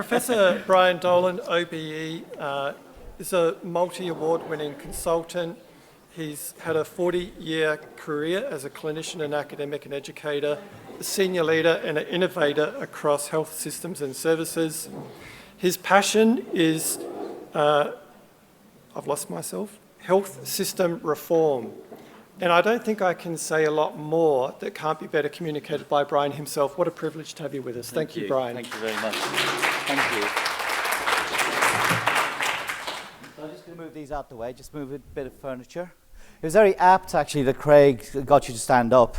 Professor Brian Dolan, OBE, is a multi-award winning consultant. He's had a 40-year career as a clinician and academic and educator, a senior leader and an innovator across health systems and services. His passion is, I've lost myself, health system reform. And I don't think I can say a lot more that can't be better communicated by Brian himself. What a privilege to have you with us. Thank you, Brian. Thank you very much. Thank you. So I'm just going to move these out the way, just move a bit of furniture. It was very apt, actually, that Craig got you to stand up,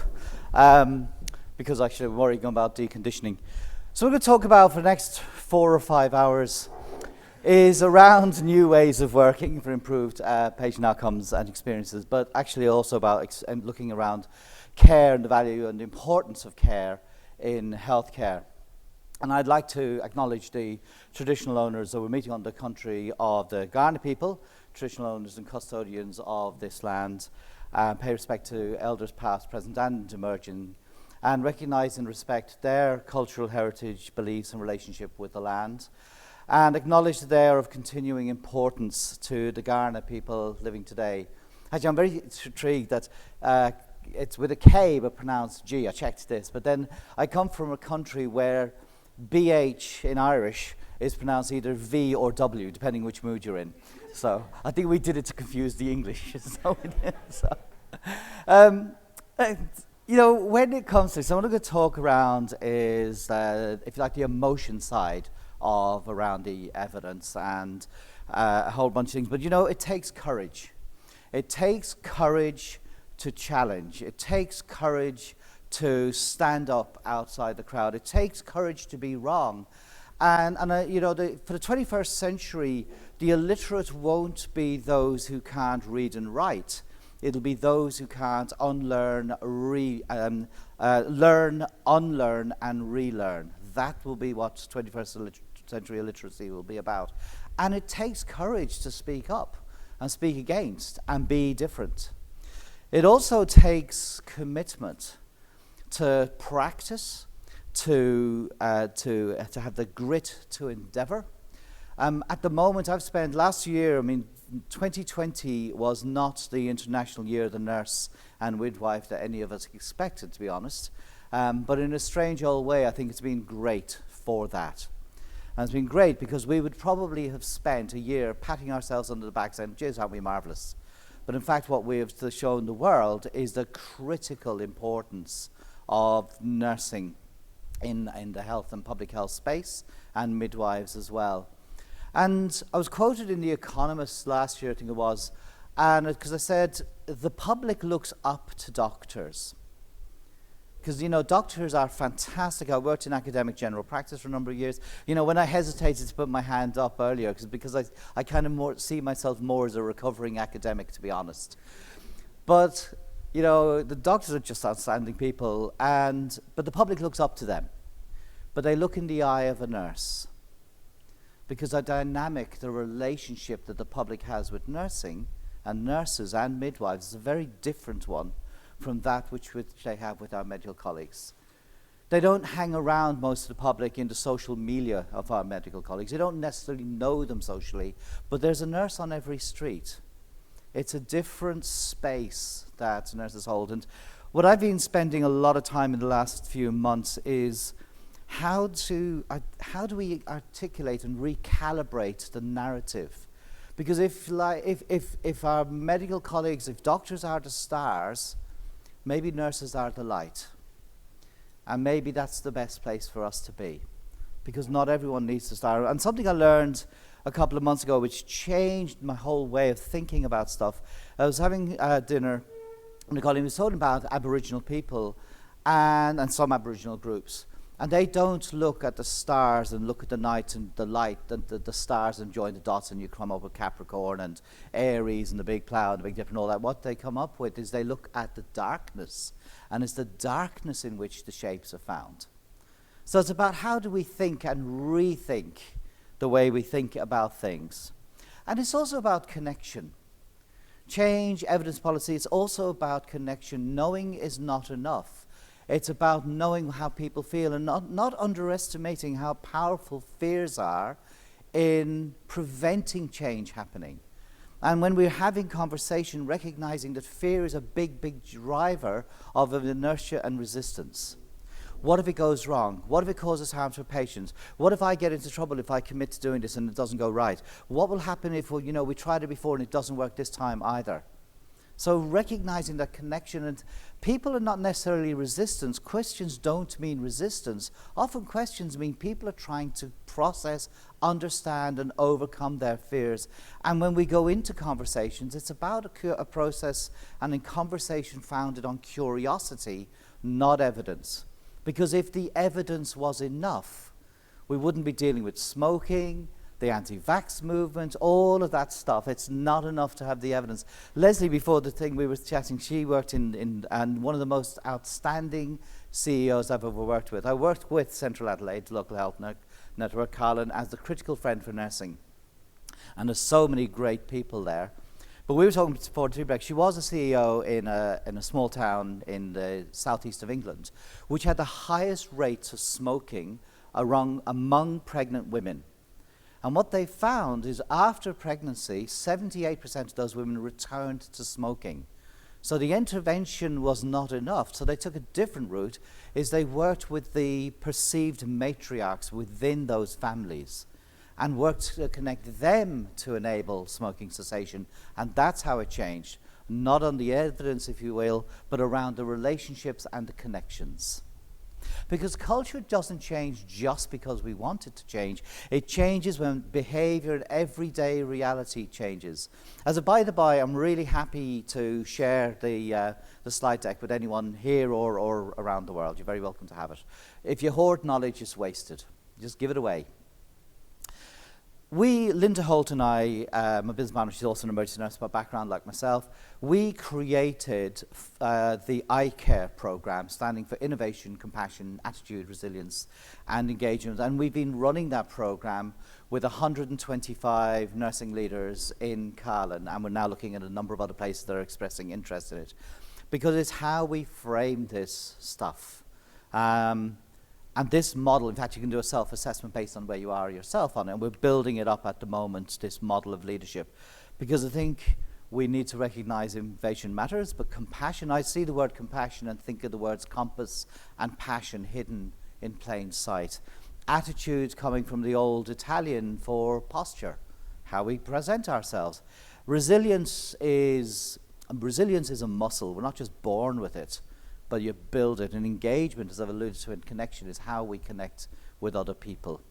because actually I'm worrying about deconditioning. So we're going to talk about, for the next 4 or 5 hours, is around new ways of working for improved patient outcomes and experiences, but actually also about looking around care and the value and the importance of care in healthcare. And I'd like to acknowledge the traditional owners that we're meeting on the country of the Kaurna people, traditional owners and custodians of this land, pay respect to elders past, present and emerging, and recognise and respect their cultural heritage, beliefs and relationship with the land, and acknowledge that they are of continuing importance to the Kaurna people living today. Actually, I'm very intrigued that it's with a K but pronounced G. I checked this, but then I come from a country where BH in Irish is pronounced either V or W, depending which mood you're in. So I think we did it to confuse the English. You know, when it comes to, so what I'm going to talk around is, if you like, the emotion side of around the evidence and a whole bunch of things. But you know, it takes courage. It takes courage to challenge. It takes courage to stand up outside the crowd. It takes courage to be wrong. And you know, for the 21st century, the illiterate won't be those who can't read and write. It'll be those who can't learn, unlearn, and relearn. That will be what 21st century illiteracy will be about. And it takes courage to speak up and speak against and be different. It also takes commitment to practice, to have the grit to endeavour. At the moment, I've spent last year, I mean, 2020 was not the International Year of the Nurse and Midwife that any of us expected, to be honest. But in a strange old way, I think it's been great for that. And it's been great because we would probably have spent a year patting ourselves under the back saying, geez, aren't we marvellous? But in fact, what we have shown the world is the critical importance of nursing in the health and public health space, and midwives as well. And I was quoted in The Economist last year, I think it was, and because I said, the public looks up to doctors. Because, you know, doctors are fantastic. I worked in academic general practice for a number of years. You know, when I hesitated to put my hand up earlier, because I kind of see myself more as a recovering academic, to be honest. But, you know, the doctors are just outstanding people, but the public looks up to them. But they look in the eye of a nurse. Because the dynamic, the relationship that the public has with nursing and nurses and midwives is a very different one from that which they have with our medical colleagues. They don't hang around most of the public in the social milieu of our medical colleagues. They don't necessarily know them socially, but there's a nurse on every street. It's a different space that nurses hold. And what I've been spending a lot of time in the last few months is how do we articulate and recalibrate the narrative? Because if our medical colleagues, if doctors are the stars, maybe nurses are the light. And maybe that's the best place for us to be. Because not everyone needs to star. And something I learned a couple of months ago which changed my whole way of thinking about stuff. I was having dinner, and the colleague was talking about Aboriginal people and some Aboriginal groups. And they don't look at the stars and look at the night and the light, the stars and join the dots, and you come up with Capricorn and Aries and the big cloud, the big dip and all that. What they come up with is they look at the darkness, and it's the darkness in which the shapes are found. So it's about how do we think and rethink the way we think about things. And it's also about connection. Change, evidence policy, it's also about connection. Knowing is not enough. It's about knowing how people feel and not underestimating how powerful fears are in preventing change happening. And when we're having conversation, recognizing that fear is a big, big driver of inertia and resistance. What if it goes wrong? What if it causes harm to patients? What if I get into trouble if I commit to doing this and it doesn't go right? What will happen if we tried it before and it doesn't work this time either? So recognizing that connection, and people are not necessarily resistance. Questions don't mean resistance. Often questions mean people are trying to process, understand, and overcome their fears. And when we go into conversations, it's about a process and a conversation founded on curiosity, not evidence. Because if the evidence was enough, we wouldn't be dealing with smoking, the anti-vax movement, all of that stuff. It's not enough to have the evidence. Leslie, before the thing we were chatting, she worked in and one of the most outstanding CEOs I've ever worked with. I worked with Central Adelaide Local Health Network, Colin, as the critical friend for nursing. And there's so many great people there. But we were talking before the tea break. She was a CEO in a small town in the southeast of England, which had the highest rates of smoking among pregnant women. And what they found is after pregnancy, 78% of those women returned to smoking. So the intervention was not enough. So they took a different route, is they worked with the perceived matriarchs within those families and worked to connect them to enable smoking cessation. And that's how it changed. Not on the evidence, if you will, but around the relationships and the connections. Because culture doesn't change just because we want it to change. It changes when behavior and everyday reality changes. As a by-the-by, I'm really happy to share the slide deck with anyone here or around the world. You're very welcome to have it. If you hoard knowledge, it's wasted. Just give it away. Linda Holt and I, my business partner, she's also an emergency nurse by background like myself, we created the iCare program, standing for Innovation, Compassion, Attitude, Resilience, and Engagement. And we've been running that program with 125 nursing leaders in Carlin, and we're now looking at a number of other places that are expressing interest in it. Because it's how we frame this stuff. And this model, in fact, you can do a self-assessment based on where you are yourself on it. And we're building it up at the moment, this model of leadership. Because I think we need to recognize innovation matters, but compassion, I see the word compassion and think of the words compass and passion hidden in plain sight. Attitude coming from the old Italian for posture, how we present ourselves. Resilience is a muscle. We're not just born with it, but you build it. And engagement, as I've alluded to, and connection is how we connect with other people.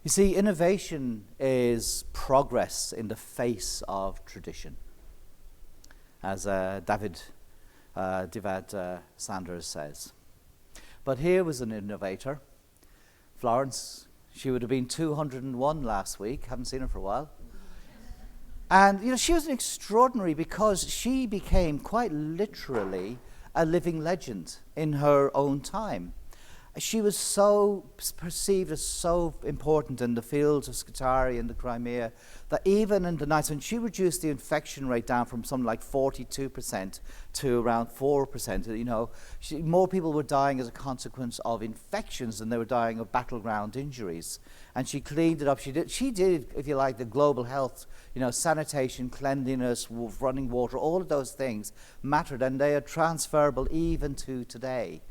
You see, innovation is progress in the face of tradition, as David Sanders says. But here was an innovator, Florence. She would have been 201 last week. Haven't seen her for a while. And, she was extraordinary because she became quite literally a living legend in her own time. She was so perceived as so important in the fields of Scutari and the Crimea that even in the nights when she reduced the infection rate down from something like 42% to around 4%, more people were dying as a consequence of infections than they were dying of battleground injuries. And she cleaned it up. She did, if you like, the global health, sanitation, cleanliness, running water, all of those things mattered, and they are transferable even to today.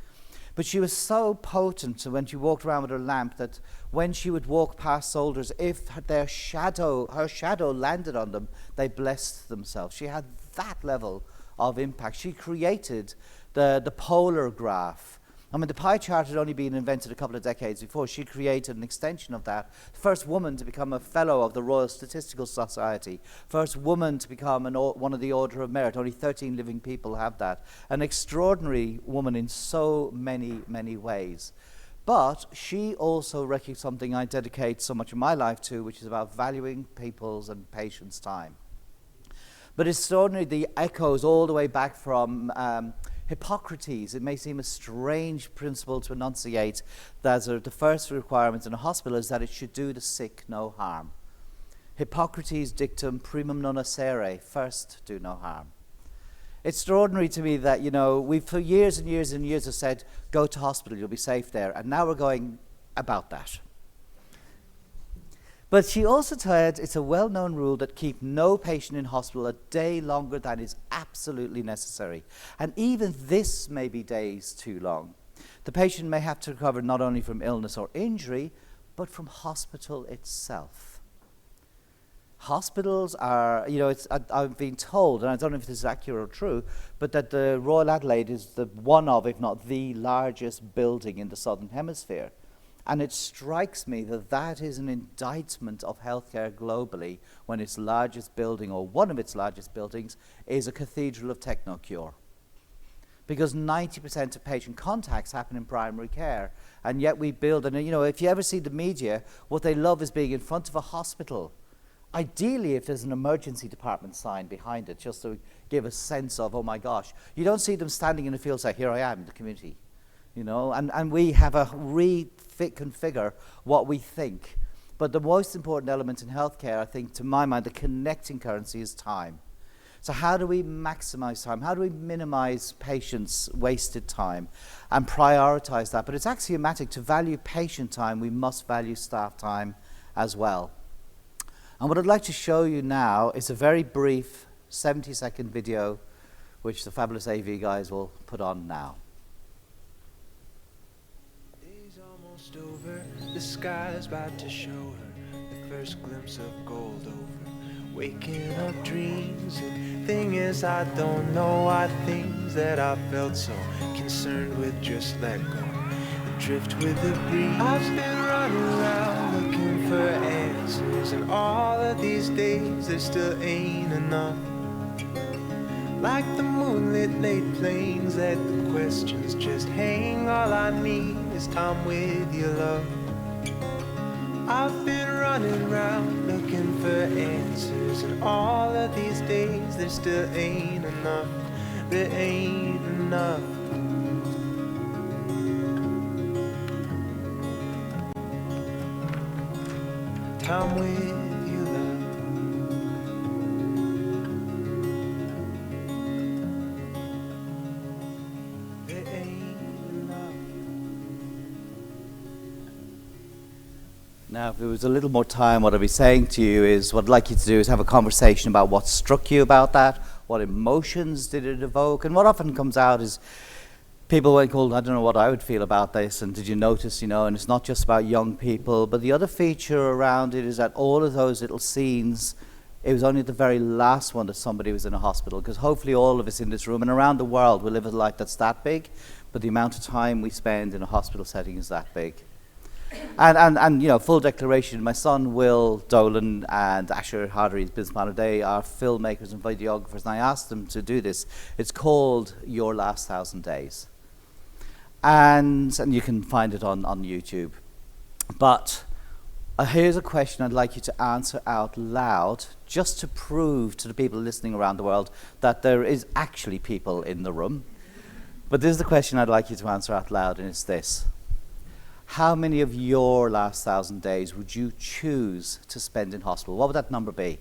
But she was so potent when she walked around with her lamp that when she would walk past soldiers, if her shadow landed on them, they blessed themselves. She had that level of impact. She created the polar graph. The pie chart had only been invented a couple of decades before. She created an extension of that. First woman to become a fellow of the Royal Statistical Society. First woman to become one of the Order of Merit. Only 13 living people have that. An extraordinary woman in so many, many ways. But she also recognized something I dedicate so much of my life to, which is about valuing people's and patients' time. But extraordinary, the echoes all the way back from Hippocrates. It may seem a strange principle to enunciate that the first requirement in a hospital is that it should do the sick no harm. Hippocrates' dictum primum non essere, first do no harm. extraordinary to me that, you know, we've for years and years and years have said, go to hospital, you'll be safe there. And now we're going about that. But she also said it's a well-known rule that keep no patient in hospital a day longer than is absolutely necessary. And even this may be days too long. The patient may have to recover not only from illness or injury, but from hospital itself. Hospitals are, you know, I've been told, and I don't know if this is accurate or true, but that the Royal Adelaide is the one of, if not the largest building in the Southern Hemisphere. And it strikes me that that is an indictment of healthcare globally when its largest building, or one of its largest buildings, is a cathedral of technocure. Because 90% of patient contacts happen in primary care. And yet we build, and you know, if you ever see the media, what they love is being in front of a hospital. Ideally, if there's an emergency department sign behind it, just to give a sense of, oh my gosh. You don't see them standing in the field saying, here I am in the community. You know, and we have a reconfigure what we think. But the most important element in healthcare, I think, to my mind, the connecting currency is time. So how do we maximize time? How do we minimize patients' wasted time and prioritize that? But it's axiomatic to value patient time, we must value staff time as well. And what I'd like to show you now is a very brief 70-second video, which the fabulous AV guys will put on now. Day's almost over, the sky's about to show her the first glimpse of gold over. Waking up dreams, the thing is I don't know why things that I felt so concerned with just let go and drift with the breeze. I've been running around looking for answers, and all of these days there still ain't enough. Like the moonlit late plains, let the questions just hang. All I need is time with your love. I've been running around looking for answers, and all of these days there still ain't enough. There ain't enough. Time with you, love. There ain't enough. Now, if there was a little more time, what I'd be saying to you is, what I'd like you to do is have a conversation about what struck you about that, what emotions did it evoke, and what often comes out is people went, well, I don't know what I would feel about this, and did you notice, you know, and it's not just about young people, but the other feature around it is that all of those little scenes, it was only the very last one that somebody was in a hospital, because hopefully all of us in this room and around the world will live a life that's that big, but the amount of time we spend in a hospital setting is that big. And you know, full declaration, my son Will Dolan and Asher Hardery's business partner, they are filmmakers and videographers, and I asked them to do this. It's called Your Last 1,000 Days. And you can find it on YouTube. But here's a question I'd like you to answer out loud, just to prove to the people listening around the world that there is actually people in the room. But this is the question I'd like you to answer out loud, and it's this. How many of your last 1,000 days would you choose to spend in hospital? What would that number be?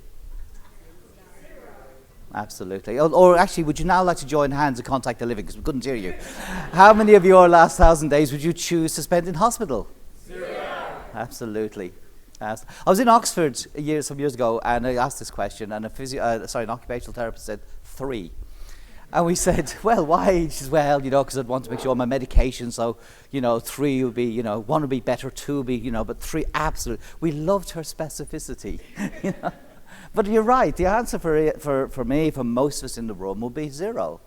Absolutely. Or actually, would you now like to join hands and contact the living, because we couldn't hear you. How many of your last 1,000 days would you choose to spend in hospital? 0. Absolutely. I was in Oxford some years ago, and I asked this question, and an occupational therapist said 3. And we said, well, why? She says, well, you know, because I'd want to make sure my medication, so, you know, 3 would be, you know, 1 would be better, 2 would be, you know, but 3, absolutely. We loved her specificity, you know. But you're right, the answer for me, for most of us in the room, would be 0,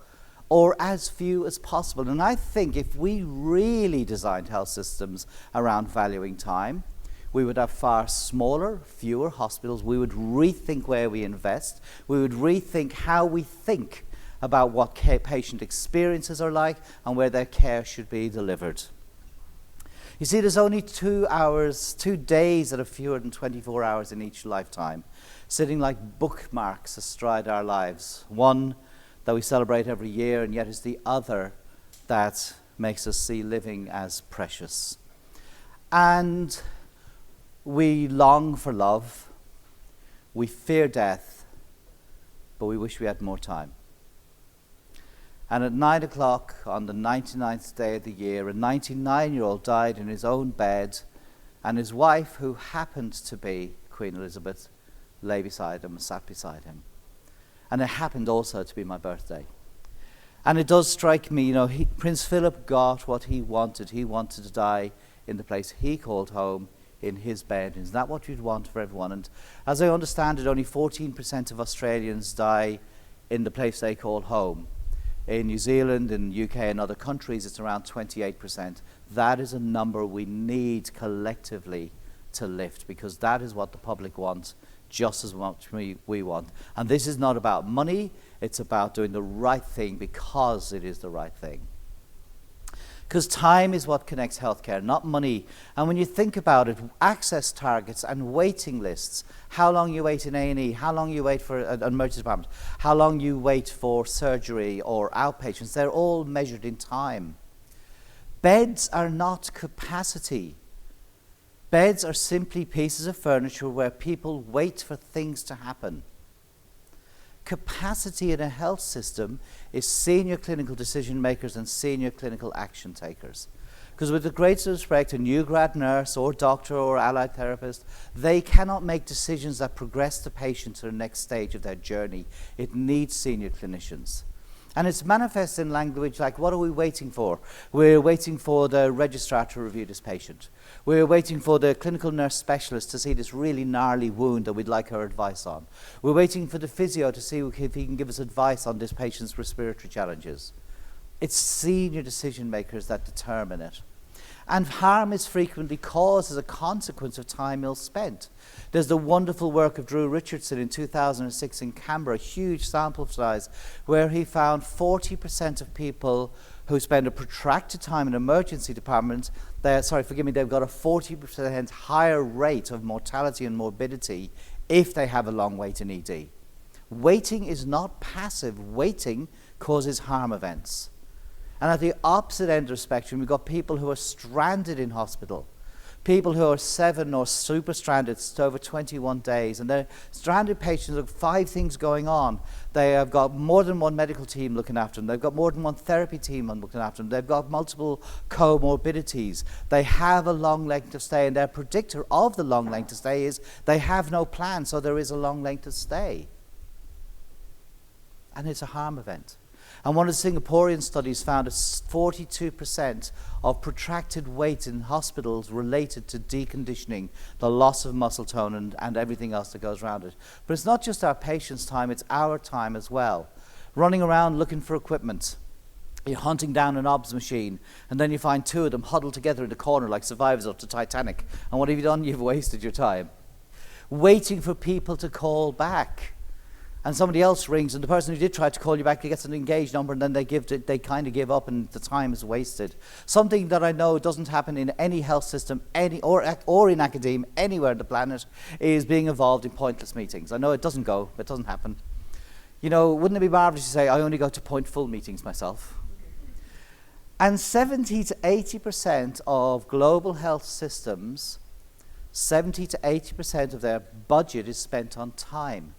or as few as possible. And I think if we really designed health systems around valuing time, we would have far smaller, fewer hospitals. We would rethink where we invest. We would rethink how we think about what patient experiences are like and where their care should be delivered. You see, there's only 2 days that are fewer than 24 hours in each lifetime, sitting like bookmarks astride our lives. One that we celebrate every year, and yet is the other that makes us see living as precious. And we long for love, we fear death, but we wish we had more time. And at 9 o'clock on the 99th day of the year, a 99-year-old died in his own bed, and his wife, who happened to be Queen Elizabeth, lay beside him and sat beside him. And it happened also to be my birthday. And it does strike me, Prince Philip got what he wanted. He wanted to die in the place he called home, in his bed. Is that what you'd want for everyone? And as I understand it, only 14% of Australians die in the place they call home. In New Zealand, in the UK and other countries, it's around 28%. That is a number we need collectively to lift, because that is what the public wants just as much we want. And this is not about money, it's about doing the right thing because it is the right thing. Because time is what connects healthcare, not money. And when you think about it, access targets and waiting lists, how long you wait in A&E, how long you wait for an emergency department, how long you wait for surgery or outpatients, they're all measured in time. Beds are not capacity. Beds are simply pieces of furniture where people wait for things to happen. Capacity in a health system is senior clinical decision makers and senior clinical action takers. Because with the greatest respect, a new grad nurse or doctor or allied therapist, they cannot make decisions that progress the patient to the next stage of their journey. It needs senior clinicians. And it's manifest in language like, what are we waiting for? We're waiting for the registrar to review this patient. We're waiting for the clinical nurse specialist to see this really gnarly wound that we'd like her advice on. We're waiting for the physio to see if he can give us advice on this patient's respiratory challenges. It's senior decision makers that determine it. And harm is frequently caused as a consequence of time ill spent. There's the wonderful work of Drew Richardson in 2006 in Canberra, a huge sample size, where he found 40% of people who spend a protracted time in emergency departments, they've got a 40% higher rate of mortality and morbidity if they have a long wait in ED. Waiting is not passive. Waiting causes harm events. And at the opposite end of the spectrum, we've got people who are stranded in hospital, people who are 7 or super stranded over 21 days, and they're stranded patients with 5 things going on. They have got more than one medical team looking after them. They've got more than one therapy team looking after them. They've got multiple comorbidities. They have a long length of stay, and their predictor of the long length of stay is they have no plan, so there is a long length of stay. And it's a harm event. And one of the Singaporean studies found that 42% of protracted wait in hospitals related to deconditioning, the loss of muscle tone and everything else that goes around it. But it's not just our patients' time, it's our time as well. Running around looking for equipment. You're hunting down an OBS machine, and then you find 2 of them huddled together in the corner like survivors of the Titanic. And what have you done? You've wasted your time. Waiting for people to call back. And somebody else rings, and the person who did try to call you back gets an engaged number, and then they kind of give up, and the time is wasted. Something that I know doesn't happen in any health system, or in academia, anywhere on the planet, is being involved in pointless meetings. I know it doesn't happen. Wouldn't it be marvelous to say, I only go to pointful meetings myself? And 70 to 80% of global health systems, 70 to 80% of their budget is spent on time.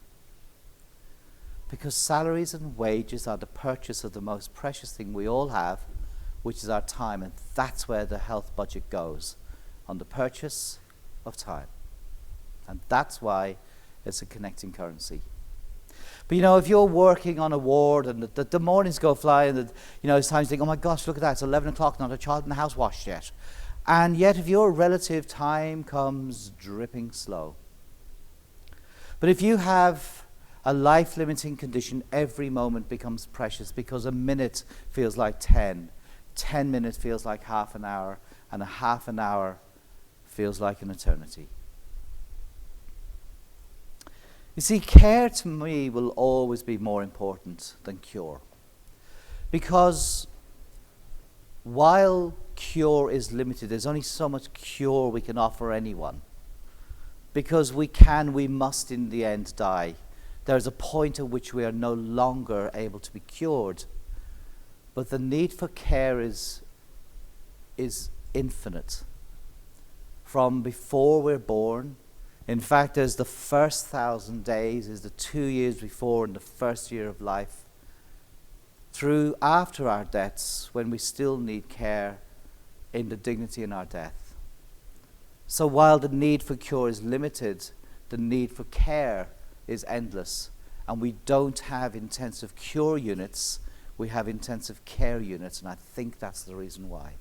Because salaries and wages are the purchase of the most precious thing we all have, which is our time. And that's where the health budget goes, on the purchase of time. And that's why it's a connecting currency. But if you're working on a ward and the mornings go fly, and it's time to think, oh my gosh, look at that, it's 11 o'clock, not a child in the house washed yet. And yet if your relative time comes dripping slow. But if you have a life-limiting condition, every moment becomes precious, because a minute feels like 10 minutes feels like half an hour, and a half an hour feels like an eternity. You see, care to me will always be more important than cure. Because while cure is limited, there's only so much cure we can offer anyone. Because we must in the end die. There's a point at which we are no longer able to be cured. But the need for care is infinite. From before we're born, in fact, there's the first 1,000 days, is the 2 years before in the first year of life. through after our deaths, when we still need care in the dignity in our death. So while the need for cure is limited, the need for care is endless. And we don't have intensive cure units, we have intensive care units, and I think that's the reason why.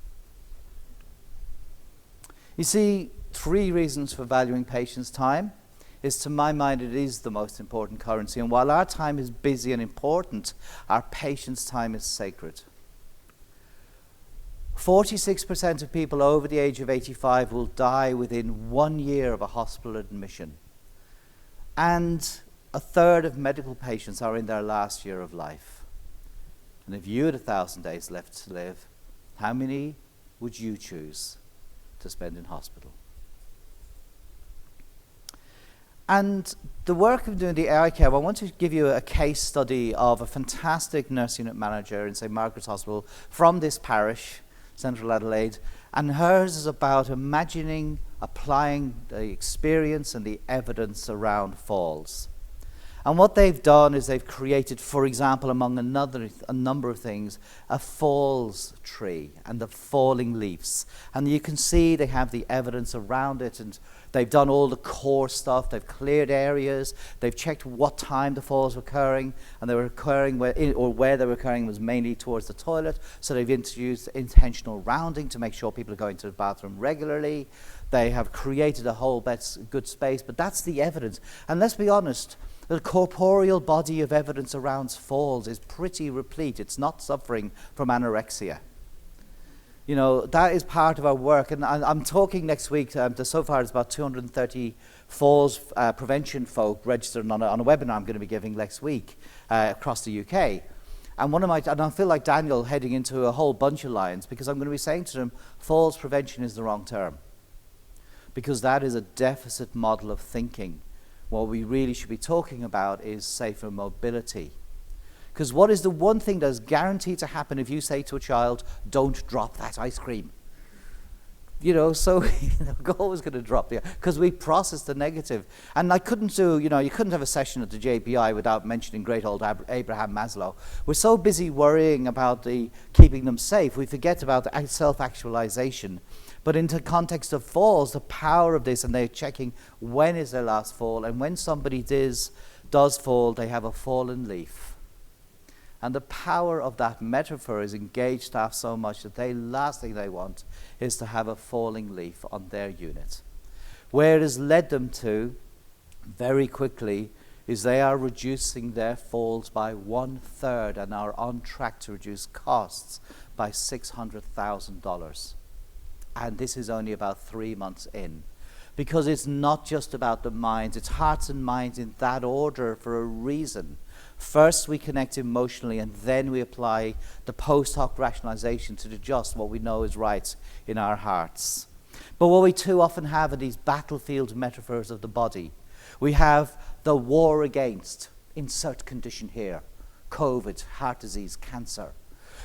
You see, 3 reasons for valuing patients' time is, to my mind, it is the most important currency. And while our time is busy and important, our patients' time is sacred. 46% of people over the age of 85 will die within 1 year of a hospital admission. And a third of medical patients are in their last year of life. And if you had 1,000 days left to live, how many would you choose to spend in hospital? And the work of doing the AI care, I want to give you a case study of a fantastic nurse unit manager in St. Margaret's Hospital from this parish, Central Adelaide, and hers is about imagining applying the experience and the evidence around falls. And what they've done is they've created, for example, among a number of things, a falls tree and the falling leaves. And you can see they have the evidence around it, and they've done all the core stuff. They've cleared areas. They've checked what time the falls were occurring, and they were occurring where they were occurring was mainly towards the toilet. So they've introduced intentional rounding to make sure people are going to the bathroom regularly. They have created a whole good space, but that's the evidence. And let's be honest, the corporeal body of evidence around falls is pretty replete. It's not suffering from anorexia. You know, that is part of our work. And I'm talking next week, so far it's about 230 falls prevention folk registered on a webinar I'm going to be giving next week across the UK. And I feel like Daniel heading into a whole bunch of lions, because I'm going to be saying to them, falls prevention is the wrong term. Because that is a deficit model of thinking. What we really should be talking about is safer mobility. Because what is the one thing that is guaranteed to happen if you say to a child, don't drop that ice cream? You know, so we're always going to drop the, because we process the negative. And I couldn't you couldn't have a session at the JPI without mentioning great old Abraham Maslow. We're so busy worrying about keeping them safe, we forget about the self-actualization. But in the context of falls, the power of this, and they're checking when is their last fall, and when somebody does fall, they have a fallen leaf. And the power of that metaphor is engaged staff so much that the last thing they want is to have a falling leaf on their unit. Where it has led them to, very quickly, is they are reducing their falls by 1/3 and are on track to reduce costs by $600,000. And this is only about 3 months in. Because it's not just about the minds, it's hearts and minds in that order for a reason. First we connect emotionally, and then we apply the post hoc rationalization to adjust what we know is right in our hearts. But what we too often have are these battlefield metaphors of the body. We have the war against, insert condition here, COVID, heart disease, cancer.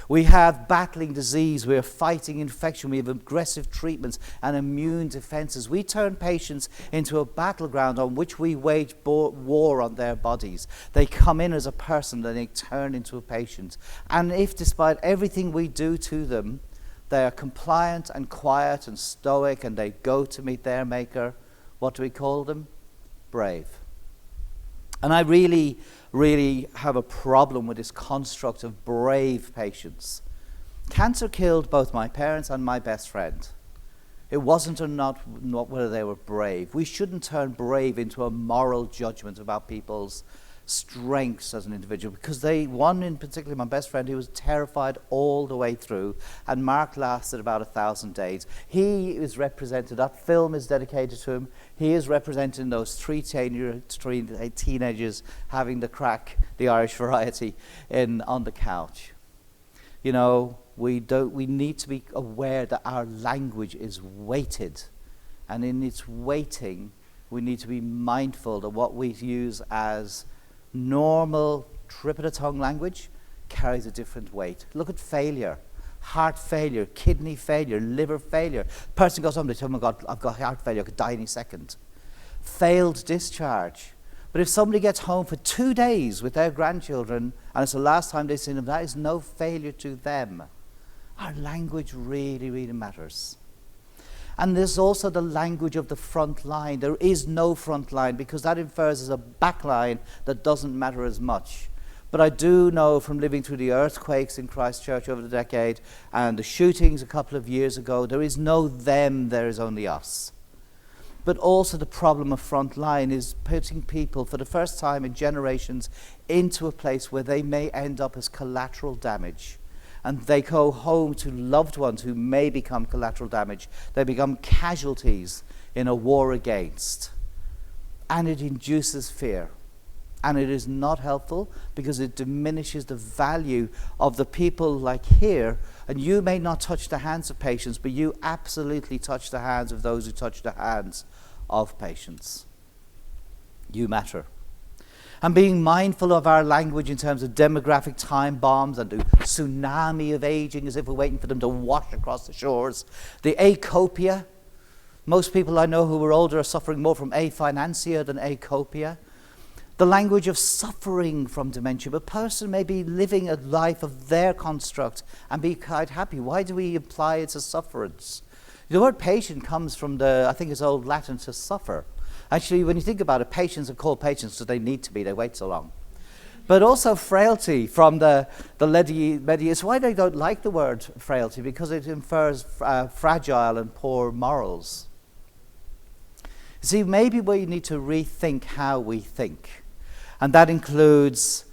We have battling disease, we are fighting infection, we have aggressive treatments and immune defenses. We turn patients into a battleground on which we wage war on their bodies. They come in as a person, then they turn into a patient. And if despite everything we do to them, they are compliant and quiet and stoic and they go to meet their maker, what do we call them? Brave. And I really have a problem with this construct of brave patients. Cancer killed both my parents and my best friend. It wasn't not whether they were brave. We shouldn't turn brave into a moral judgment about people's strengths as an individual, because one in particular, my best friend, he was terrified all the way through, and Mark lasted about 1,000 days. He is represented, that film is dedicated to him, he is representing those three teenagers having the crack, the Irish variety, on the couch. You know, we need to be aware that our language is weighted, and in its weighting, we need to be mindful that what we use as normal trip-of-the-tongue language carries a different weight. Look at failure, heart failure, kidney failure, liver failure. Person goes home, they tell me, I've got heart failure, I could die any second. Failed discharge. But if somebody gets home for 2 days with their grandchildren and it's the last time they've seen them, that is no failure to them. Our language really, really matters. And there's also the language of the front line. There is no front line because that infers as a back line that doesn't matter as much. But I do know from living through the earthquakes in Christchurch over the decade and the shootings a couple of years ago, there is no them, there is only us. But also the problem of front line is putting people for the first time in generations into a place where they may end up as collateral damage. And they go home to loved ones who may become collateral damage. They become casualties in a war against. And it induces fear. And it is not helpful because it diminishes the value of the people like here. And you may not touch the hands of patients, but you absolutely touch the hands of those who touch the hands of patients. You matter. And being mindful of our language in terms of demographic time bombs and the tsunami of aging as if we're waiting for them to wash across the shores. The acopia. Most people I know who are older are suffering more from aphasia than acopia. The language of suffering from dementia. A person may be living a life of their construct and be quite happy. Why do we imply it's a sufferance? The word patient comes from I think it's Old Latin, to suffer. Actually, when you think about it, patients are called patients because they need to be, they wait so long. But also frailty from the Medieval. It's why they don't like the word frailty, because it infers fragile and poor morals. See, maybe we need to rethink how we think. And that includes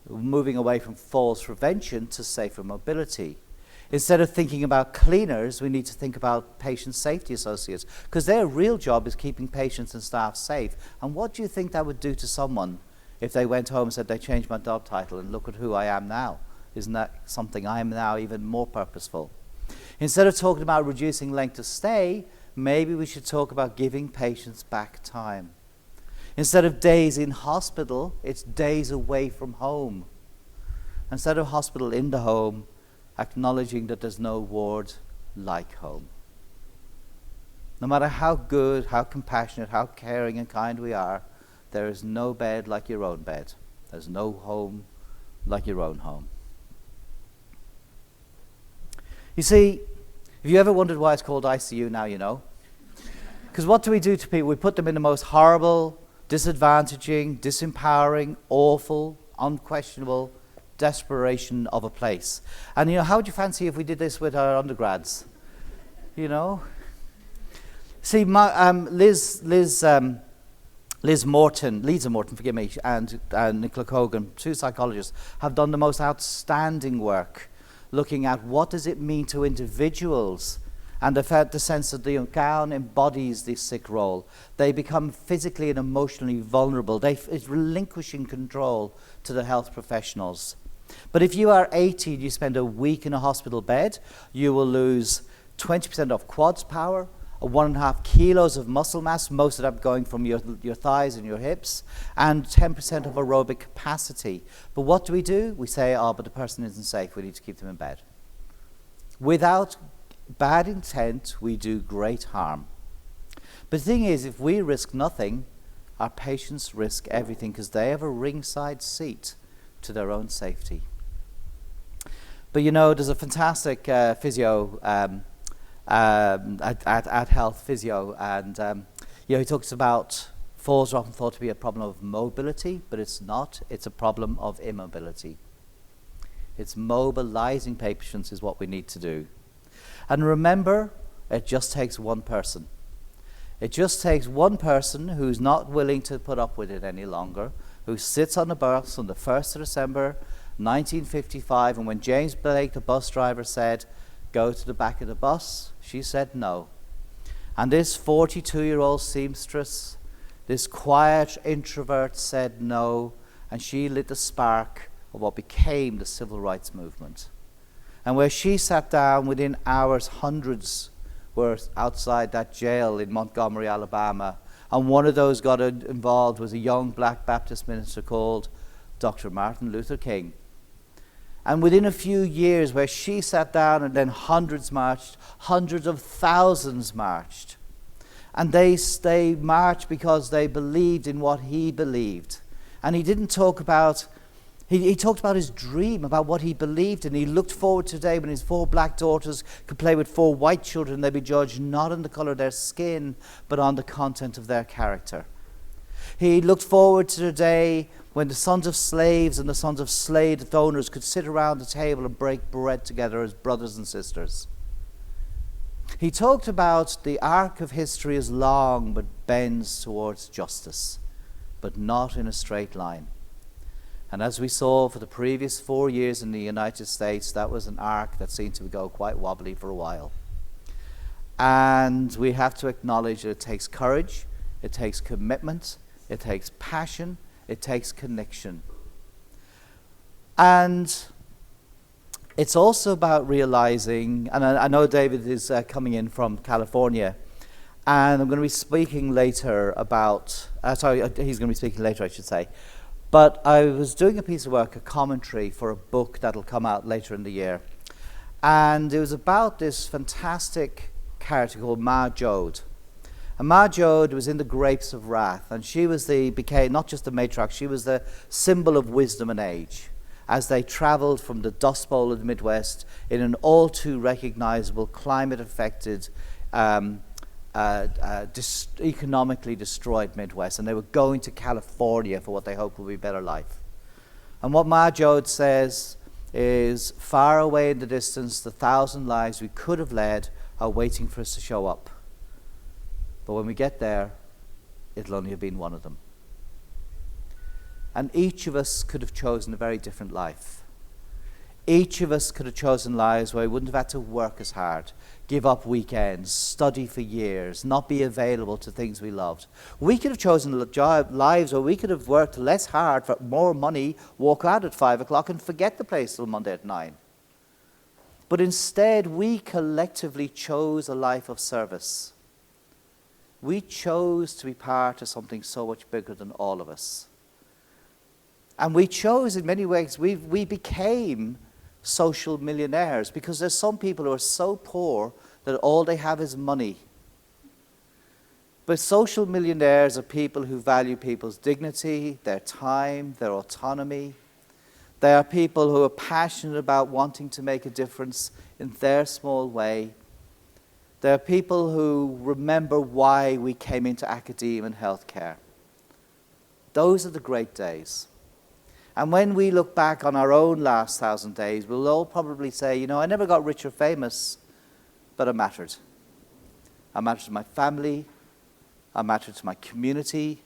moving away from falls prevention to safer mobility. Instead of thinking about cleaners, we need to think about patient safety associates, because their real job is keeping patients and staff safe. And what do you think that would do to someone if they went home and said, they changed my job title and look at who I am now? Isn't that something I am now even more purposeful? Instead of talking about reducing length of stay, maybe we should talk about giving patients back time. Instead of days in hospital, it's days away from home. Instead of hospital in the home, acknowledging that there's no ward like home. No matter how good, how compassionate, how caring and kind we are, there is no bed like your own bed. There's no home like your own home. You see, if you ever wondered why it's called ICU, now you know. Because what do we do to people? We put them in the most horrible, disadvantaging, disempowering, awful, unquestionable desperation of a place. And how would you fancy if we did this with our undergrads? See, Lisa Morton, forgive me, and Nicola Cogan, two psychologists, have done the most outstanding work looking at what does it mean to individuals, and they've had the sense that the gown embodies this sick role. They become physically and emotionally vulnerable. It's relinquishing control to the health professionals. But if you are 80 and you spend a week in a hospital bed, you will lose 20% of quads power, 1.5 kilos of muscle mass, most of that going from your thighs and your hips, and 10% of aerobic capacity. But what do? We say, but the person isn't safe, we need to keep them in bed. Without bad intent, we do great harm. But the thing is, if we risk nothing, our patients risk everything, because they have a ringside seat to their own safety. But there's a fantastic physio at Health Physio, and he talks about falls are often thought to be a problem of mobility, but it's not. It's a problem of immobility. It's mobilizing patients is what we need to do. And remember, it just takes one person. It just takes one person who's not willing to put up with it any longer, who sits on the bus on the 1st of December 1955, and when James Blake, the bus driver, said, "Go to the back of the bus," she said no. And this 42-year-old seamstress, this quiet introvert, said no, and she lit the spark of what became the civil rights movement. And where she sat down, within hours, hundreds were outside that jail in Montgomery, Alabama. And one of those got involved was a young black Baptist minister called Dr. Martin Luther King. And within a few years, where she sat down and then hundreds marched, hundreds of thousands marched. And they marched because they believed in what he believed. And he didn't talk about, he talked about his dream, about what he believed in. He looked forward to the day when his 4 black daughters could play with 4 white children. They'd be judged not on the color of their skin, but on the content of their character. He looked forward to the day when the sons of slaves and the sons of slave owners could sit around the table and break bread together as brothers and sisters. He talked about the arc of history is long but bends towards justice, but not in a straight line. And as we saw for the previous 4 years in the United States, that was an arc that seemed to go quite wobbly for a while. And we have to acknowledge that it takes courage, it takes commitment, it takes passion, it takes connection. And it's also about realizing, and I know David is coming in from California, and I'm going to be speaking later about, he's going to be speaking later, I should say. But I was doing a piece of work, a commentary for a book that'll come out later in the year. And it was about this fantastic character called Ma Jode. And Ma Jode was in the Grapes of Wrath, and she became not just the matriarch, she was the symbol of wisdom and age, as they traveled from the Dust Bowl of the Midwest in an all too recognizable climate-affected, economically destroyed Midwest, and they were going to California for what they hoped would be a better life. And what Ma Jode says is, far away in the distance, the 1,000 lives we could have led are waiting for us to show up. But when we get there, it'll only have been one of them. And each of us could have chosen a very different life. Each of us could have chosen lives where we wouldn't have had to work as hard, give up weekends, study for years, not be available to things we loved. We could have chosen lives where we could have worked less hard for more money, walk out at 5 o'clock and forget the place till Monday at 9. But instead, we collectively chose a life of service. We chose to be part of something so much bigger than all of us. And we chose, in many ways, we became social millionaires, because there's some people who are so poor that all they have is money. But social millionaires are people who value people's dignity, their time, their autonomy. They are people who are passionate about wanting to make a difference in their small way. They are people who remember why we came into academia and healthcare. Those are the great days. And when we look back on our own last 1,000 days, we'll all probably say, I never got rich or famous, but I mattered. I mattered to my family. I mattered to my community.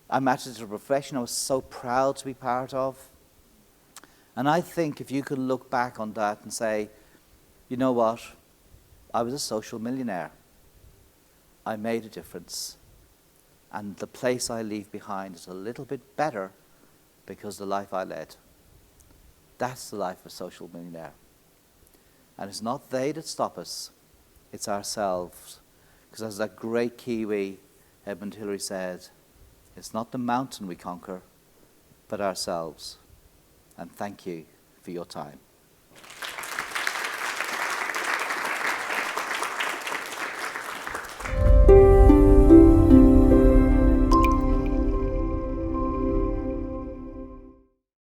I mattered to a profession I was so proud to be part of. And I think if you could look back on that and say, you know what? I was a social millionaire. I made a difference. And the place I leave behind is a little bit better because the life I led. That's the life of a social millionaire. And it's not they that stop us, it's ourselves. Because as that great Kiwi, Edmund Hillary, said, it's not the mountain we conquer, but ourselves. And thank you for your time.